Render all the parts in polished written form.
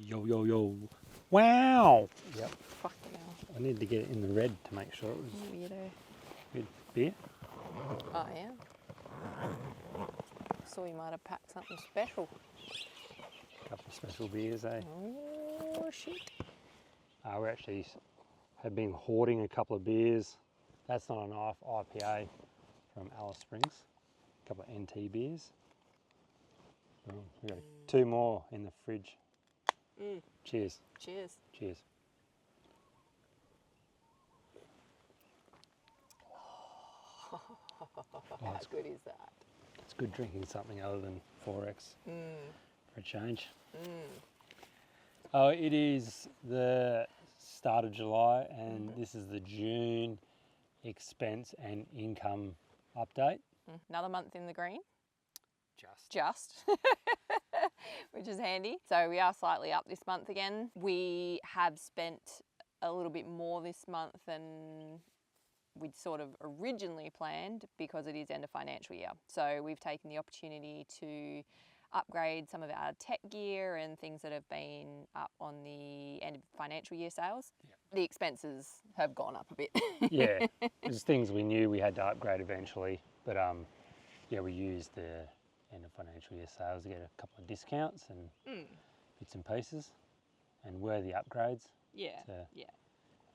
Yo, yo, yo. Wow. Yep. Fucking hell. I need to get it in the red to make sure it was Weirdo. good beer. Oh, yeah. So you might have packed something special. A couple of special beers, eh? Oh, shit. We actually have been hoarding a couple of beers. That's not an IPA from Alice Springs. A couple of NT beers. We've got two more in the fridge. Cheers. Cheers. Cheers. How good is that? It's good drinking something other than 4X for a change. Oh, it is the start of July and this is the June expense and income update. Another month in the green. Just. Which is handy. So we are slightly up this month again. We have spent a little bit more this month than we'd sort of originally planned because it is end of financial year. So we've taken the opportunity to upgrade some of our tech gear and things that have been up on the end of financial year sales. Yep. The expenses have gone up a bit. Yeah, there's things we knew we had to upgrade eventually, but yeah, we used the end of financial year sales to get a couple of discounts and bits and pieces and worthy upgrades. Yeah, yeah.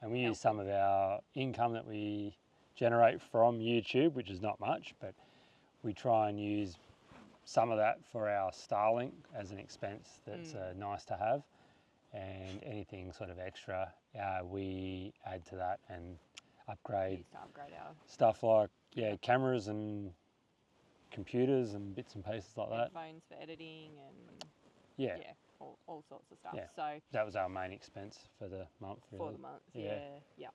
And we use some of our income that we generate from YouTube, which is not much, but we try and use some of that for our Starlink as an expense that's nice to have. And anything sort of extra, we add to that and upgrade our stuff like cameras and computers and bits and pieces like that. Phones for editing and yeah, all sorts of stuff. Yeah. So that was our main expense for the month. Really. For the month, yeah.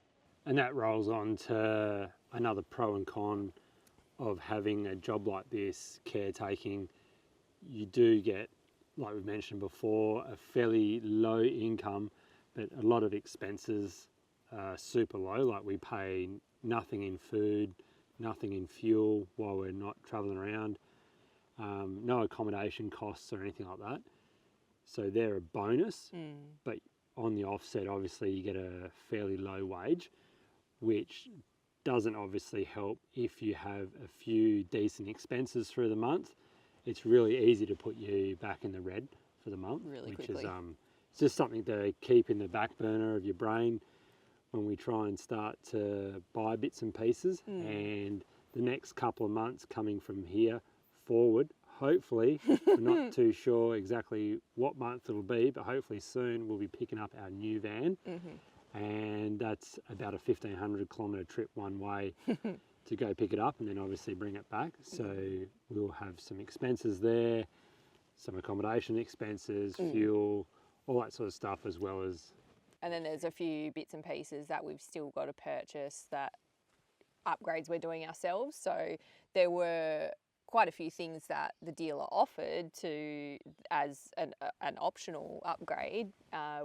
And that rolls on to another pro and con of having a job like this, caretaking. You do get, like we've mentioned before, a fairly low income, but a lot of expenses are super low. Like we pay nothing in food, nothing in fuel while we're not travelling around, no accommodation costs or anything like that. So they're a bonus, but on the offset, obviously you get a fairly low wage, which doesn't obviously help if you have a few decent expenses through the month. It's really easy to put you back in the red for the month, which quickly. Is it's just something to keep in the back burner of your brain when we try and start to buy bits and pieces. And the next couple of months coming from here forward, hopefully, we're not too sure exactly what month it'll be, but hopefully soon we'll be picking up our new van. And that's about a 1,500 kilometre trip one way to go pick it up and then obviously bring it back. So we'll have some expenses there, some accommodation expenses, fuel, all that sort of stuff, as well as... And then there's a few bits and pieces that we've still got to purchase, that upgrades we're doing ourselves. So there were quite a few things that the dealer offered to as an optional upgrade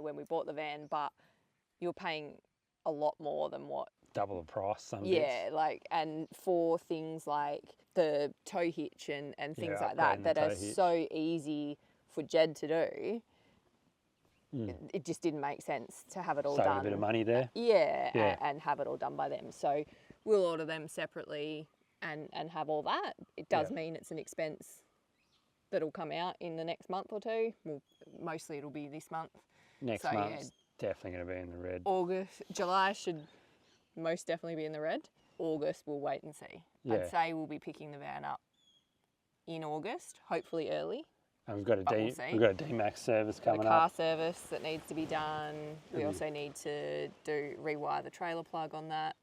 when we bought the van, but you're paying a lot more than what... Double the price, some bits. Yeah, like, and for things like the tow hitch and things like that are so easy for Jed to do, it just didn't make sense to have it all done. Save a bit of money there. Yeah. And have it all done by them. So we'll order them separately and have all that. It does mean it's an expense that'll come out in the next month or two. Well, mostly it'll be this month. Next month's definitely going to be in the red. July should most definitely be in the red. August, we'll wait and see. I'd say we'll be picking the van up in August, hopefully early. And we've got a D-Max service coming up. A car service that needs to be done. We also need to rewire the trailer plug on that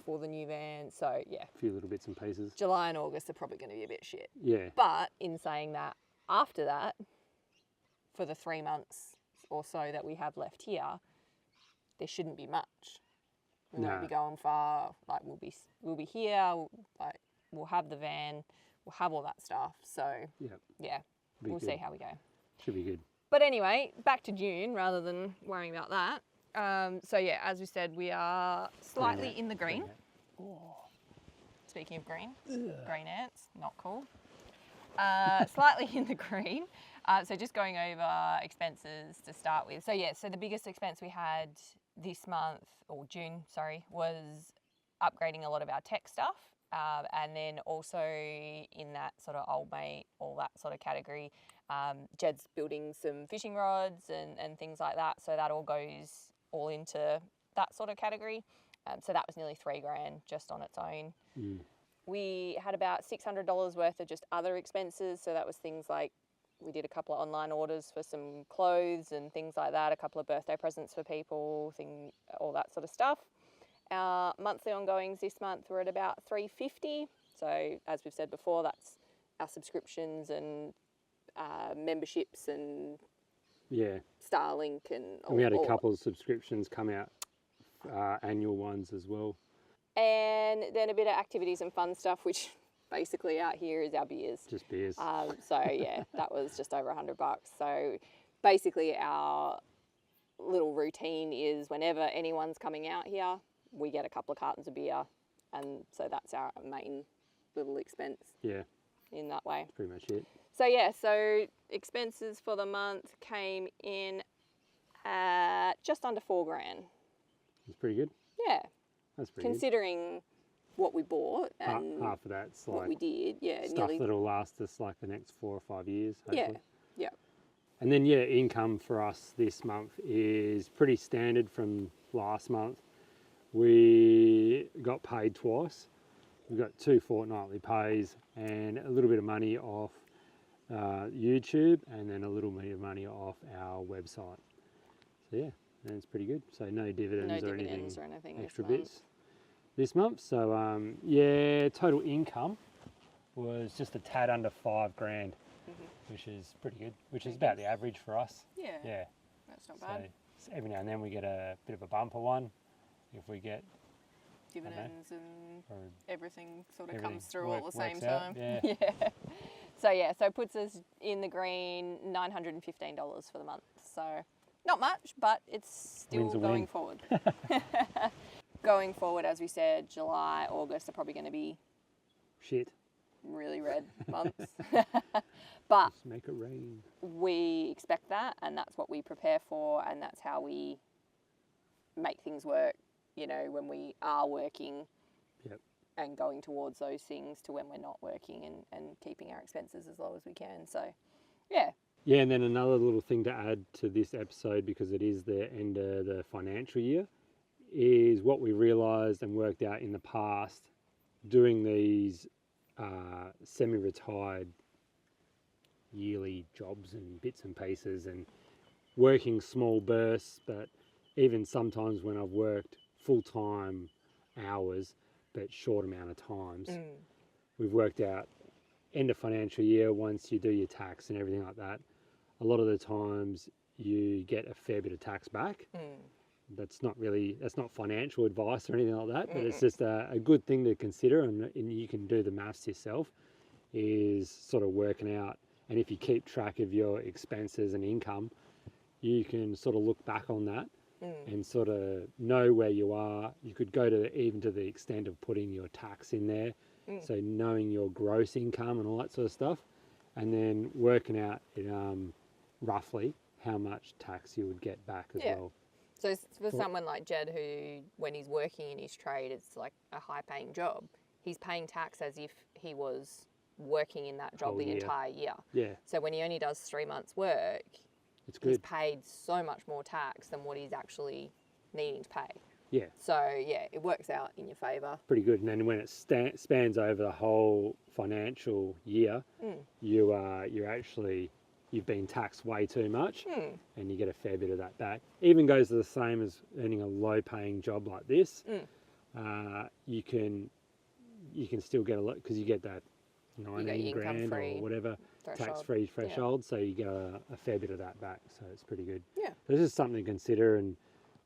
for the new van. So, yeah. A few little bits and pieces. July and August are probably going to be a bit shit. Yeah. But in saying that, after that, for the 3 months or so that we have left here, there shouldn't be much. We won't be going far. Like we'll be here. Like we'll have the van. We'll have all that stuff. So we'll see how we go. Should be good. But anyway, back to June rather than worrying about that. So yeah, as we said, we are slightly in the green. Speaking of green, green ants, not cool. Slightly in the green. So just going over expenses to start with. So yeah, so the biggest expense we had this month, or June, sorry, was upgrading a lot of our tech stuff. And then also in that sort of old mate, all that sort of category, Jed's building some fishing rods and things like that. So that all goes all into that sort of category. So that was nearly $3,000 just on its own. We had about $600 worth of just other expenses. So that was things like we did a couple of online orders for some clothes and things like that, a couple of birthday presents for people, all that sort of stuff. Our monthly ongoings this month were at about $350. So as we've said before, that's our subscriptions and memberships and Starlink and all. And we had a couple of subscriptions come out, annual ones as well. And then a bit of activities and fun stuff, which basically out here is our beers. Just beers. So yeah, that was just over $100. So basically our little routine is whenever anyone's coming out here, we get a couple of cartons of beer, and so that's our main little expense. Yeah. In that way. That's pretty much it. So yeah, so expenses for the month came in at just under $4,000. That's pretty good. Yeah. That's pretty considering what we bought and half of that's like what we did. Yeah, stuff that'll last us like the next 4 or 5 years. Hopefully. Yeah. And then income for us this month is pretty standard from last month. We got paid twice. We got 2 fortnightly pays and a little bit of money off YouTube, and then a little bit of money off our website. So yeah, and it's pretty good. So no dividends, or anything extra bits this month. So total income was just a tad under $5,000, which is pretty good. Which is about the average for us. Yeah. That's not bad. So every now and then we get a bit of a bumper one. If we get dividends and everything sort of comes through all at the same time. Yeah. So it puts us in the green, $915 for the month. So not much, but it's still going forward. Going forward, as we said, July, August are probably going to be shit. Really red months. But just make it rain. We expect that, and that's what we prepare for, and that's how we make things work, when we are working and going towards those things to when we're not working, and keeping our expenses as low as we can. So, yeah. Yeah, and then another little thing to add to this episode, because it is the end of the financial year, is what we realised and worked out in the past doing these semi-retired yearly jobs and bits and pieces and working small bursts, but even sometimes when I've worked full-time hours but short amount of times, we've worked out end of financial year, once you do your tax and everything like that, a lot of the times you get a fair bit of tax back. That's not financial advice or anything like that, but it's just a good thing to consider, and you can do the maths yourself, is sort of working out. And if you keep track of your expenses and income, you can sort of look back on that and sort of know where you are. You could go even to the extent of putting your tax in there, so knowing your gross income and all that sort of stuff, and then working out roughly how much tax you would get back as well. So for someone like Jed, who, when he's working in his trade, it's like a high-paying job, he's paying tax as if he was working in that job the entire year. Yeah. So when he only does 3 months' work, it's good. He's paid so much more tax than what he's actually needing to pay. Yeah. So it works out in your favour. Pretty good. And then when it spans over the whole financial year, you've been taxed way too much, and you get a fair bit of that back. Even goes to the same as earning a low-paying job like this. You can still get a lot, because you get that $19,000 or whatever tax-free threshold, so you get a fair bit of that back. So it's pretty good. Yeah. So this is something to consider, and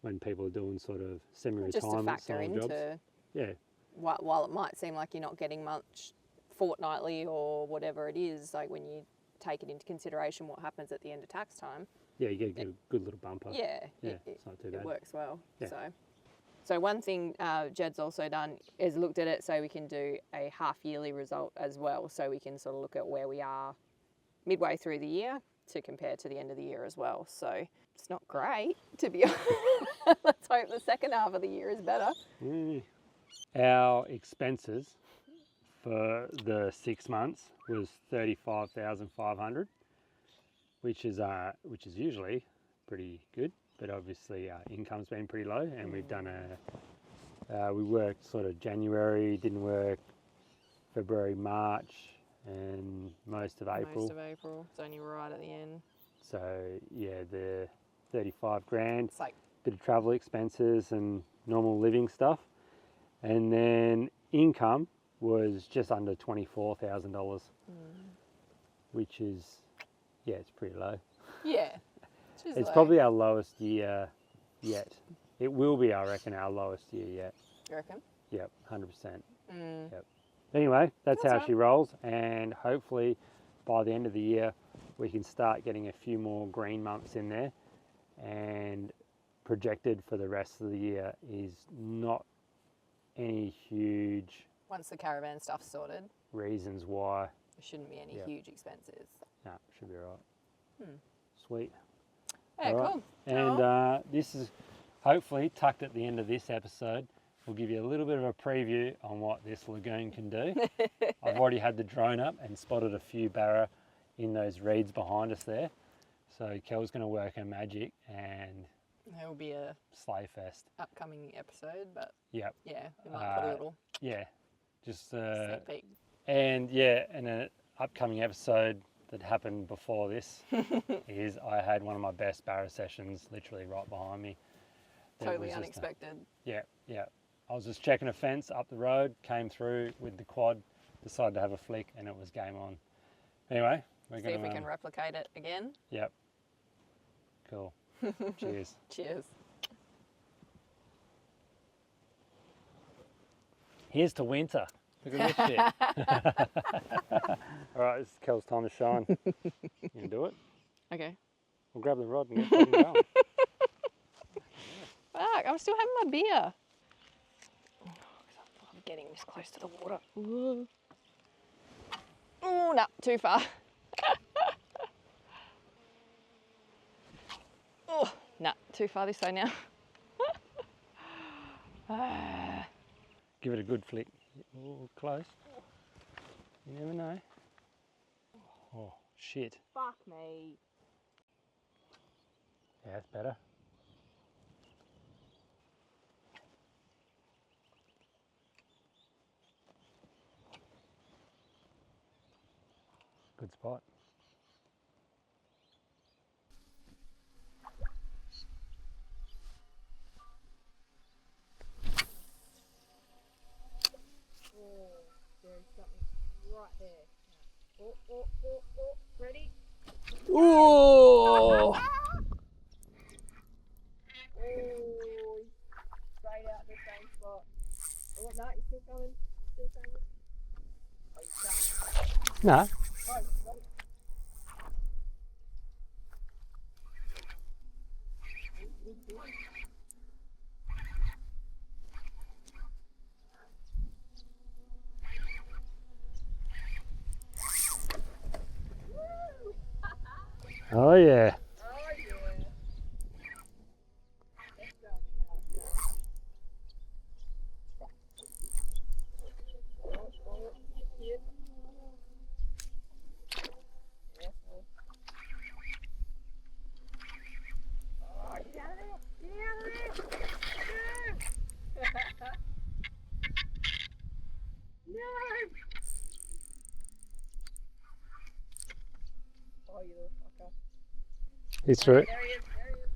when people are doing sort of semi-retirement style jobs. Yeah. While it might seem like you're not getting much fortnightly or whatever it is, like when you take it into consideration what happens at the end of tax time. Yeah, you get a good little bumper. It's not too bad. It works well. Yeah. So one thing Jed's also done is looked at it so we can do a half-yearly result as well, so we can sort of look at where we are midway through the year to compare to the end of the year as well. So it's not great, to be honest. Let's hope the second half of the year is better. Our expenses for the 6 months was 35,500, which is usually pretty good, but obviously income's been pretty low, and we've done we worked sort of January, didn't work February, March, and most of April. Most of April. It's only right at the end. So yeah, the 35 grand, It's like, bit of travel expenses and normal living stuff, and then income was just under $24,000, which is, yeah, it's pretty low. yeah. It's probably our lowest year yet. It will be, I reckon, our lowest year yet. You reckon? Yep, 100%. Yep. Anyway, that's how right. she rolls, and hopefully by the end of the year we can start getting a few more green months in there, and projected for the rest of the year is not any huge Once the caravan stuff's sorted, reasons why. there shouldn't be any huge expenses. No, should be right. Sweet. Yeah, All right. cool. And this is hopefully tucked at the end of this episode. We'll give you a little bit of a preview on what this lagoon can do. I've already had the drone up and spotted a few barra in those reeds behind us there. So Kel's going to work her magic, and There will be a sleigh fest. upcoming episode, but Yep. yeah, we might put a little Yeah. Just sneak peek. and yeah, and an upcoming episode that happened before this is I had one of my best barra sessions literally right behind me. It Totally was just unexpected. yeah. I was just checking a fence up the road, came through with the quad, decided to have a flick, and it was game on. Anyway, we're See going if we can replicate it again. Yep. Cool. Cheers. Cheers. Here's to winter. Look at this shit. All right, this is Kel's time to shine. You can do it? Okay. We'll grab the rod and get fucking going. Fuck, I'm still having my beer. I'm getting this close to the water. Ooh, no, too far. Oh, no, too far this way now. Give it a good flick. Ooh, close. You never know. Oh, shit. Fuck me. Yeah, that's better. Good spot. There's something right there. Oh, ready? Ooh! Oh, straight out the same spot. Oh, no, you're still coming. You're still coming. Oh, you're done. No. Oh, you got it. Oh yeah. Oh, yeah. Let's go. Yeah. Oh, get out of there! Get out of there! No! Oh, you little fucker. He's through it. There he is, there he is.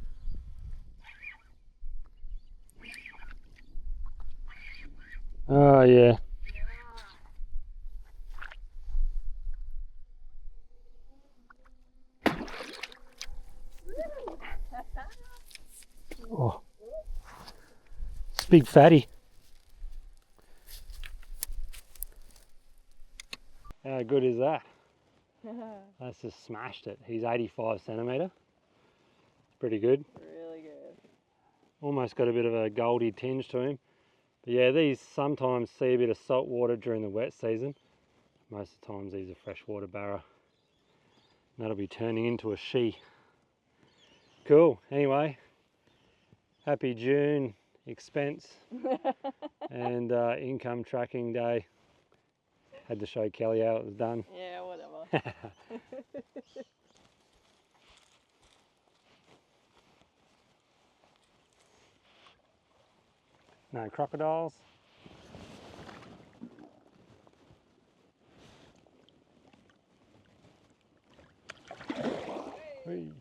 Oh yeah. Oh. It's big fatty. How good is that? That's just smashed it. He's 85 centimetre. It's pretty good. Really good. Almost got a bit of a goldy tinge to him. But yeah, these sometimes see a bit of salt water during the wet season. Most of the times these are freshwater barra. That'll be turning into a she. Cool. Anyway, happy June expense and income tracking day. Had to show Kelly how it was done. Yeah, whatever. No crocodiles. Whee.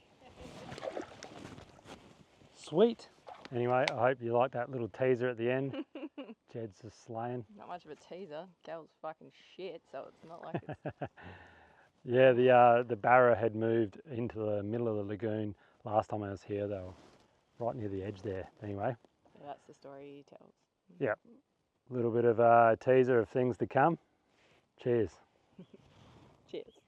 Sweet. Anyway, I hope you like that little teaser at the end. Jed's just slaying. Not much of a teaser. Gal's fucking shit, so it's not like it's... Yeah, the barra had moved into the middle of the lagoon last time I was here. They were right near the edge there. Anyway. So that's the story he tells. Yep. A little bit of a teaser of things to come. Cheers. Cheers.